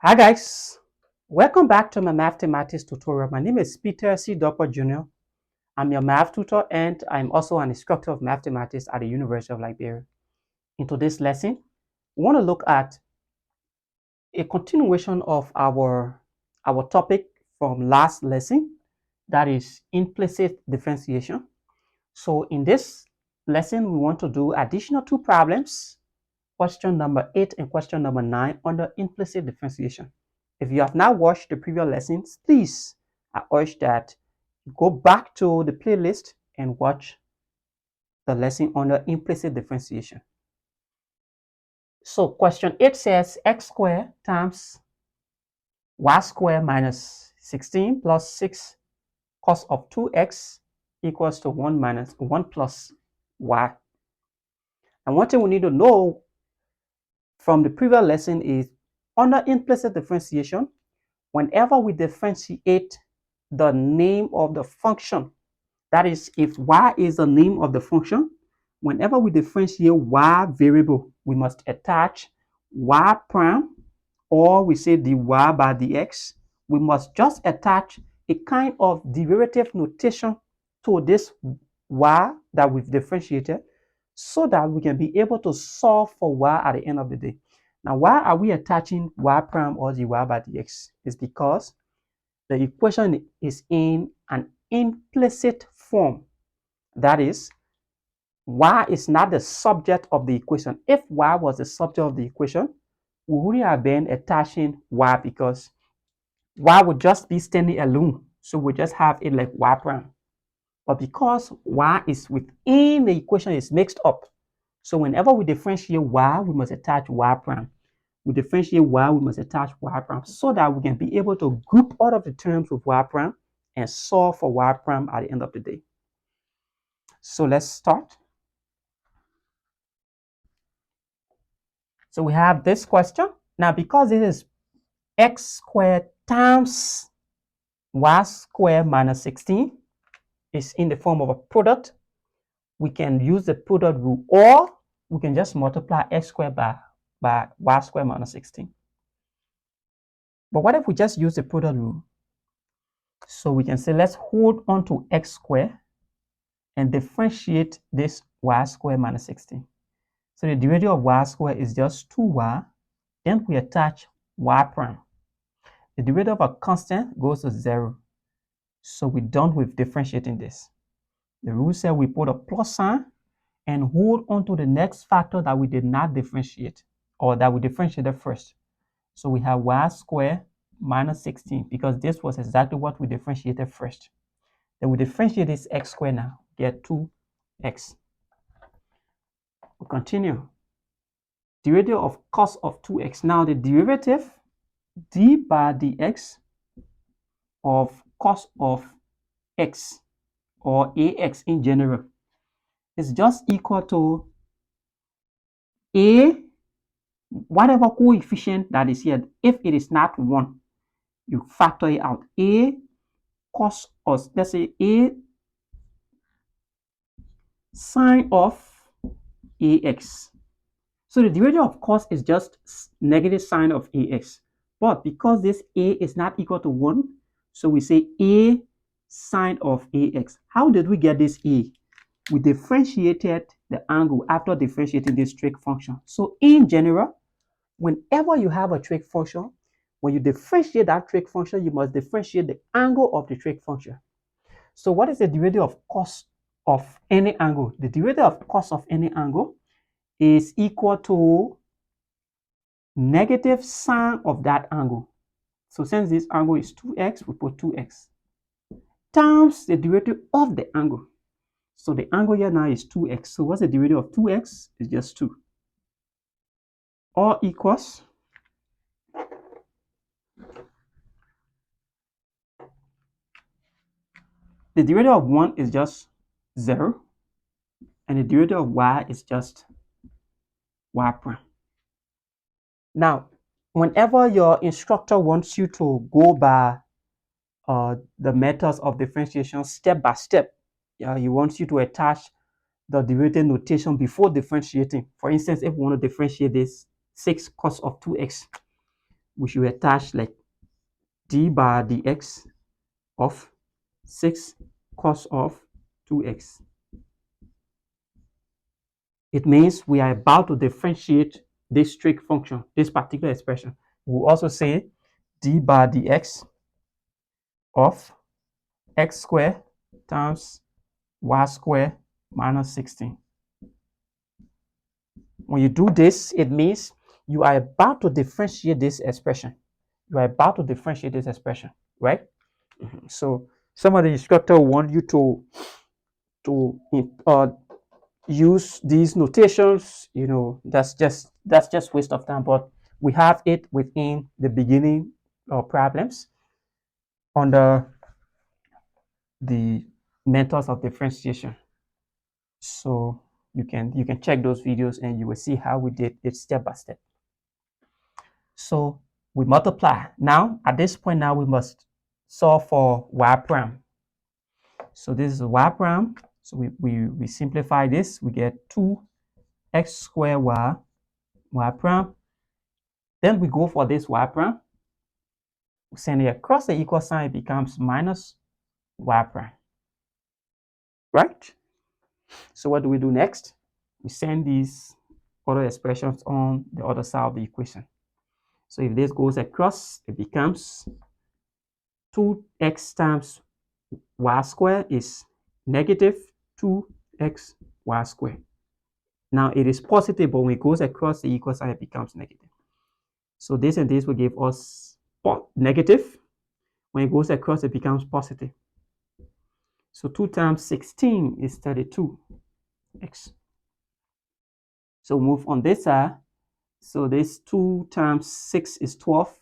Hi guys, welcome back to my mathematics tutorial. My name is Peter C. Doppler Jr. I'm your math tutor and I'm also an instructor of mathematics at the University of Liberia. In today's lesson, we want to look at a continuation of our topic from last lesson, that is implicit differentiation. So in this lesson, we want to do additional two problems, question number 8 and question number 9 under implicit differentiation. If you have not watched the previous lessons, please, I urge that you go back to the playlist and watch the lesson under implicit differentiation. So question 8 says x squared times y squared minus 16 plus 6 cos of 2x equals to 1 minus 1 plus y. And one thing we need to know from the previous lesson is under implicit differentiation, whenever we differentiate the name of the function, that is, if y is the name of the function, whenever we differentiate y variable, we must attach y prime, or we say dy by dx. We must just attach a kind of derivative notation to this y that we've differentiated so that we can be able to solve for y at the end of the day. Now, why are we attaching y prime or dy by dx? It's because the equation is in an implicit form. That is, y is not the subject of the equation. If y was the subject of the equation, we wouldn't have been attaching y because y would just be standing alone. So we just have it like y prime. But because y is within the equation, it's mixed up. So whenever we differentiate y, we must attach y prime. We differentiate y, we must attach y prime so that we can be able to group all of the terms with y prime and solve for y prime at the end of the day. So let's start. So we have this question. Now, because it is x squared times y squared minus 16, is in the form of a product, we can use the product rule, or we can just multiply x squared by y squared minus 16. But what if we just use the product rule? So we can say, let's hold on to x squared and differentiate this y squared minus 16. So the derivative of y squared is just 2y. Then we attach y prime. The derivative of a constant goes to 0. So we're done with differentiating this. The rule said we put a plus sign and hold on to the next factor that we did not differentiate, or that we differentiated first. So we have y squared minus 16 because this was exactly what we differentiated first. Then we differentiate this x squared now, get 2x. We continue. Derivative of cos of 2x. Now the derivative d by dx of cos of x, or ax in general, is just equal to a, whatever coefficient that is here. If it is not 1, you factor it out. A cos of, let's say, a sine of ax. So the derivative of cos is just negative sine of ax. But because this a is not equal to 1, so we say a sine of ax. How did we get this a? We differentiated the angle after differentiating this trig function. So in general, whenever you have a trig function, when you differentiate that trig function, you must differentiate the angle of the trig function. So what is the derivative of cos of any angle? The derivative of cos of any angle is equal to negative sine of that angle. So since this angle is 2x, we put 2x times the derivative of the angle. So the angle here now is 2x. So what's the derivative of 2x? It's just 2. All equals the derivative of 1 is just 0. And the derivative of y is just y prime. Now, whenever your instructor wants you to go by the methods of differentiation step by step, he wants you to attach the derivative notation before differentiating. For instance, if we want to differentiate this 6 cos of 2x, we should attach like d bar dx of 6 cos of 2x. It means we are about to differentiate this trig function, this particular expression. We'll also say d bar dx of x squared times y squared minus 16. When you do this, it means you are about to differentiate this expression. You are about to differentiate this expression, right? So some of the instructor want you to use these notations. That's just waste of time. But we have it within the beginning problems under the methods of differentiation. So you can check those videos and you will see how we did it step by step. So we multiply. Now at this point now we must solve for y prime. So this is y prime. So we simplify this. We get 2x squared y prime. Then we go for this y prime. We send it across the equal sign. It becomes minus y prime. Right? So what do we do next? We send these other expressions on the other side of the equation. So if this goes across, it becomes 2x times y squared is negative 2x y squared. Now it is positive, but when it goes across the equal sign, it becomes negative. So this and this will give us negative. When it goes across, it becomes positive. So 2 times 16 is 32x. So move on this side. So this 2 times 6 is 12.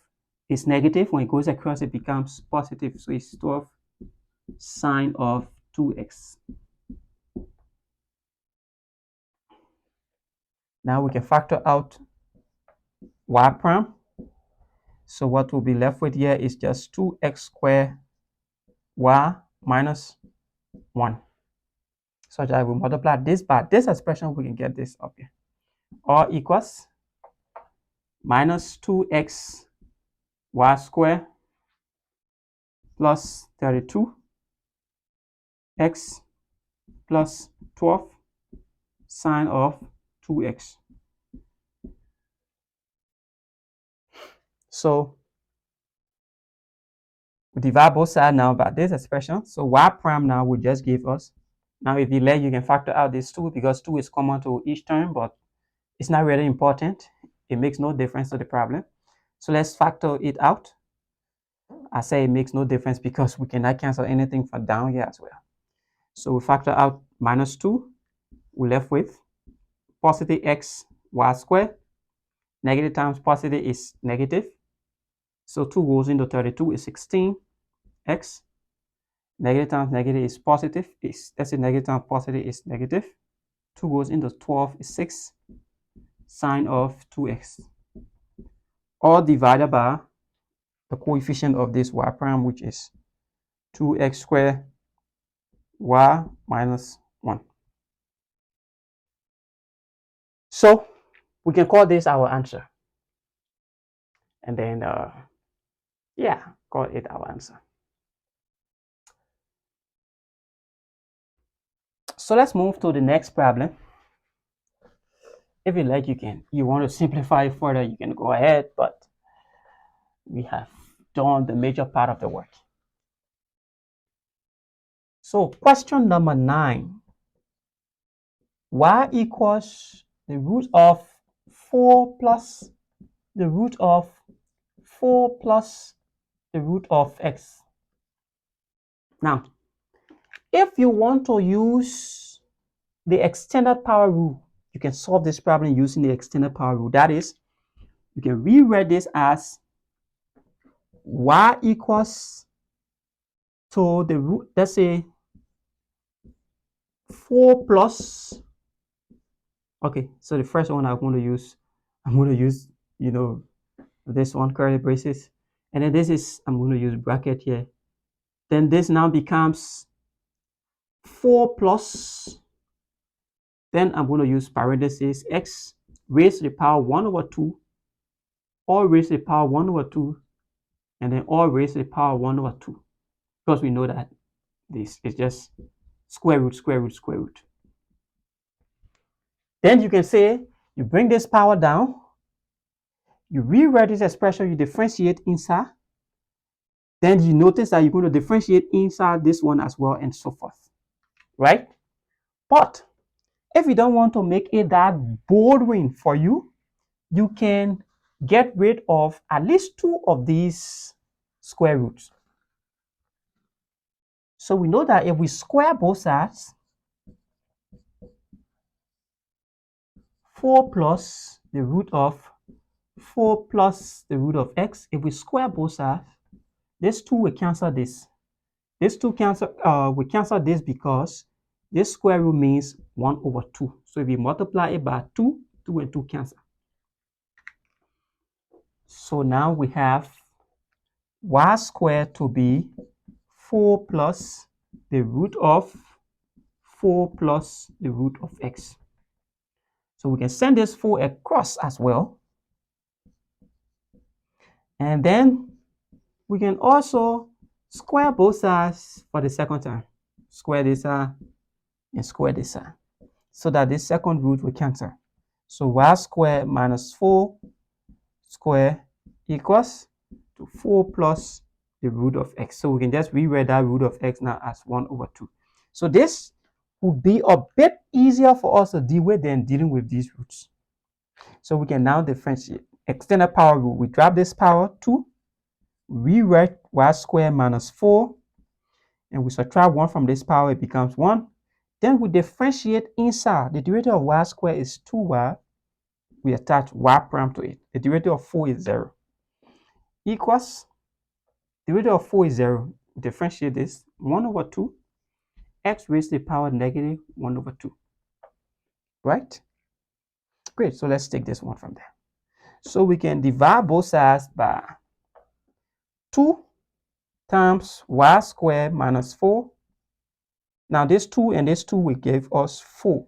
It's negative. When it goes across, it becomes positive. So it's 12 sine of 2x. Now we can factor out y prime. So what we'll be left with here is just 2x squared y minus 1. Such that we multiply this by this expression, we can get this up here. Or equals minus 2x y squared plus 32x plus 12 sine of 2x. So we divide both sides now by this expression. So y prime now will just give us. Now if you let, you can factor out this 2 because 2 is common to each term, but it's not really important. It makes no difference to the problem. So let's factor it out. I say it makes no difference because we cannot cancel anything from down here as well. So we factor out minus 2. We're left with positive x y squared. Negative times positive is negative. So 2 goes into 32 is 16x. Negative times negative is positive. That's a negative times positive is negative. 2 goes into 12 is 6 sine of 2x. All divided by the coefficient of this y prime, which is 2x squared y minus 1. So we can call this our answer. And then, call it our answer. So let's move to the next problem. If you like, you want to simplify it further, you can go ahead, but we have done the major part of the work. So question number 9. Y equals the root of 4 plus the root of 4 plus the root of x. Now, if you want to use the extended power rule, you can solve this problem using the extended power rule. That is, you can rewrite this as y equals to the root, let's say 4 plus, okay, so the first one I'm going to use, this one, curly braces, and then this is, I'm going to use bracket here. Then this now becomes 4 plus, then I'm going to use parentheses x raised to the power 1 over 2 all raised to the power 1 over 2, and then all raised to the power 1 over 2, because we know that this is just square root, square root, square root. Then you can say you bring this power down, you rewrite this expression, you differentiate inside. Then you notice that you're going to differentiate inside this one as well, and so forth, right? But if you don't want to make it that boring for you, you can get rid of at least 2 of these square roots. So we know that if we square both sides, 4 plus the root of 4 plus the root of x, if we square both sides, this 2 will cancel this. This 2 we cancel this because this square root means 1 over 2. So if we multiply it by 2, 2 and 2 cancel. So now we have y squared to be 4 plus the root of 4 plus the root of x. So we can send this 4 across as well. And then we can also square both sides for the second time. Square this side and square this side, so that this second root will cancel. So y squared minus 4 squared equals to 4 plus the root of x. So we can just rewrite that root of x now as 1 over 2. So this would be a bit easier for us to deal with than dealing with these roots. So we can now differentiate. Extended power rule, we drop this power 2, rewrite y squared minus 4, and we subtract 1 from this power, it becomes 1. Then we differentiate inside. The derivative of y squared is 2y. We attach y prime to it. The derivative of 4 is 0. Equals, derivative of 4 is 0. Differentiate this, 1 over 2, x raised to the power negative 1 over 2. Right? Great, so let's take this one from there. So we can divide both sides by 2 times y squared minus 4. Now this 2 and this 2 will give us 4.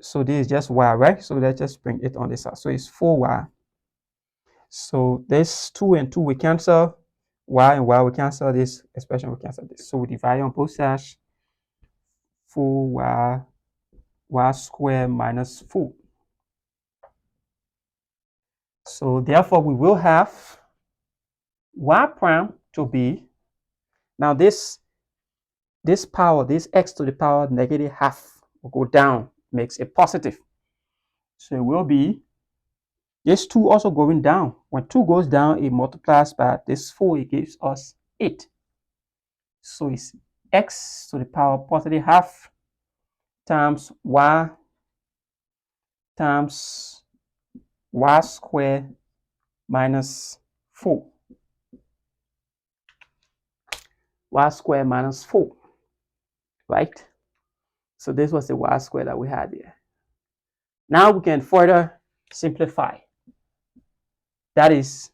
So this is just y, right? So let's just bring it on this side. So it's 4y. So this 2 and 2 will cancel. Y and y will cancel. This expression will cancel this. So we divide on both sides. 4y, y squared minus 4. So therefore we will have y prime to be, now this power, this x to the power negative half will go down, makes it positive. So it will be this 2 also going down. When 2 goes down, it multiplies by this 4, it gives us 8. So it's x to the power positive half times y squared minus 4. Y squared minus 4, right? So this was the y squared that we had here. Now we can further simplify. That is,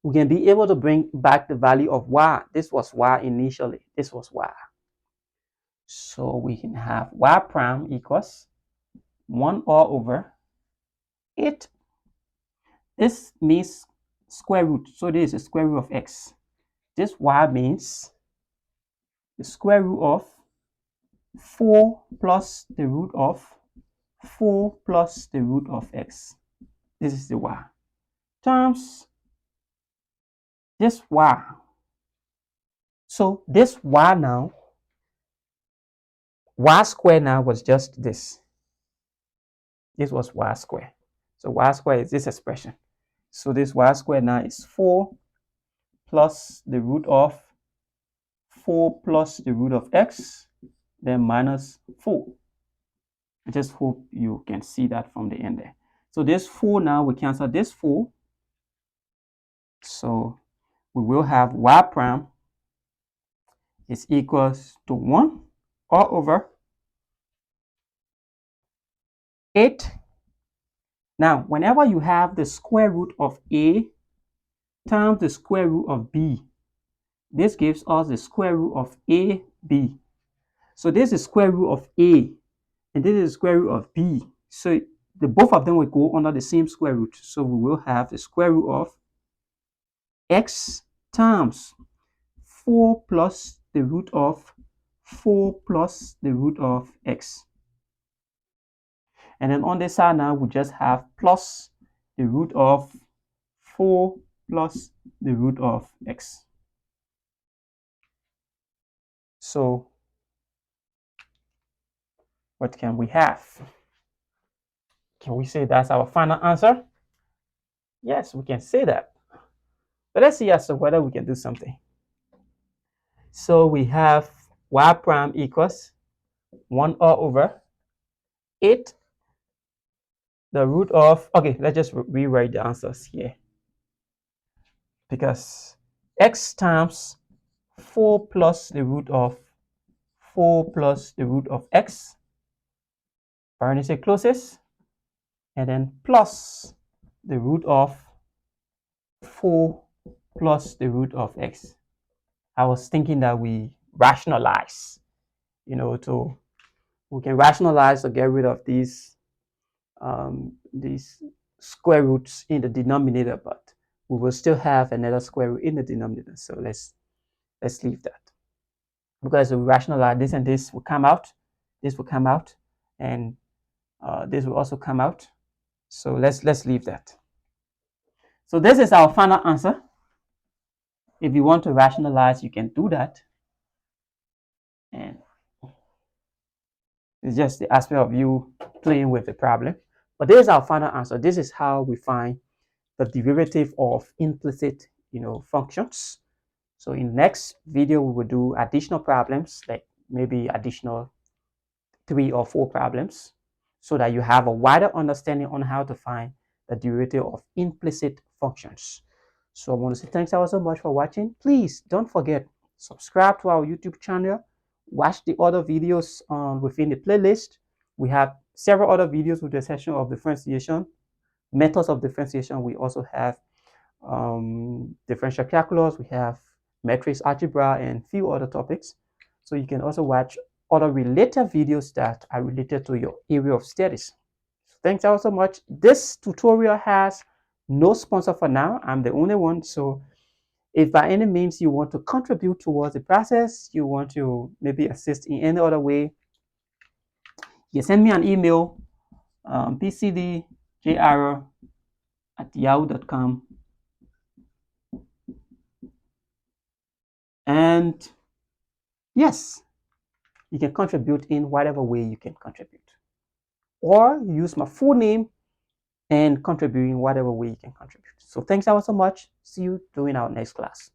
we can be able to bring back the value of y. This was y initially. This was y. So we can have y prime equals 1 all over 8. This means square root. So this is the square root of x. This y means the square root of 4 plus the root of 4 plus the root of x. This is the y. Times this y. So this y now, y squared now was just this. This was y squared. So y squared is this expression. So this y squared now is 4 plus the root of 4 plus the root of x, then minus 4. I just hope you can see that from the end there. So this 4 now we cancel this 4. So we will have y prime is equals to 1 all over 8. Now, whenever you have the square root of a times the square root of b, this gives us the square root of ab. So this is square root of a, and this is square root of b. So both of them will go under the same square root. So we will have the square root of x times 4 plus the root of 4 plus the root of x. And then on this side now, we just have plus the root of 4 plus the root of x. So what can we have? Can we say that's our final answer? Yes, we can say that. But let's see as to whether we can do something. So we have y prime equals 1 all over 8 the root of, okay, let's just rewrite the answers here. Because x times 4 plus the root of 4 plus the root of x, parenthesis closes, and then plus the root of 4 plus the root of x. I was thinking that we rationalize, we can rationalize to get rid of these square roots in the denominator, but we will still have another square root in the denominator. So let's leave that. Because we rationalize, this and this will come out, this will come out, and this will also come out. So let's leave that. So this is our final answer. If you want to rationalize, you can do that. And it's just the aspect of you playing with the problem. But this is our final answer. This is how we find the derivative of implicit, functions. So in the next video, we will do additional problems, like maybe additional 3 or 4 problems, so that you have a wider understanding on how to find the derivative of implicit functions. So I want to say thanks ever so much for watching. Please don't forget, subscribe to our YouTube channel, watch the other videos within the playlist. We have several other videos with the section of differentiation, methods of differentiation. We also have differential calculus, we have matrix algebra, and few other topics. So you can also watch other related videos that are related to your area of studies. So thanks ever so much. This tutorial has no sponsor for now. I'm the only one. So if by any means you want to contribute towards the process, you want to maybe assist in any other way, you send me an email, pcdjr@yahoo.com. And yes, you can contribute in whatever way you can contribute. Or use my full name and contribute in whatever way you can contribute. So thanks ever so much. See you during our next class.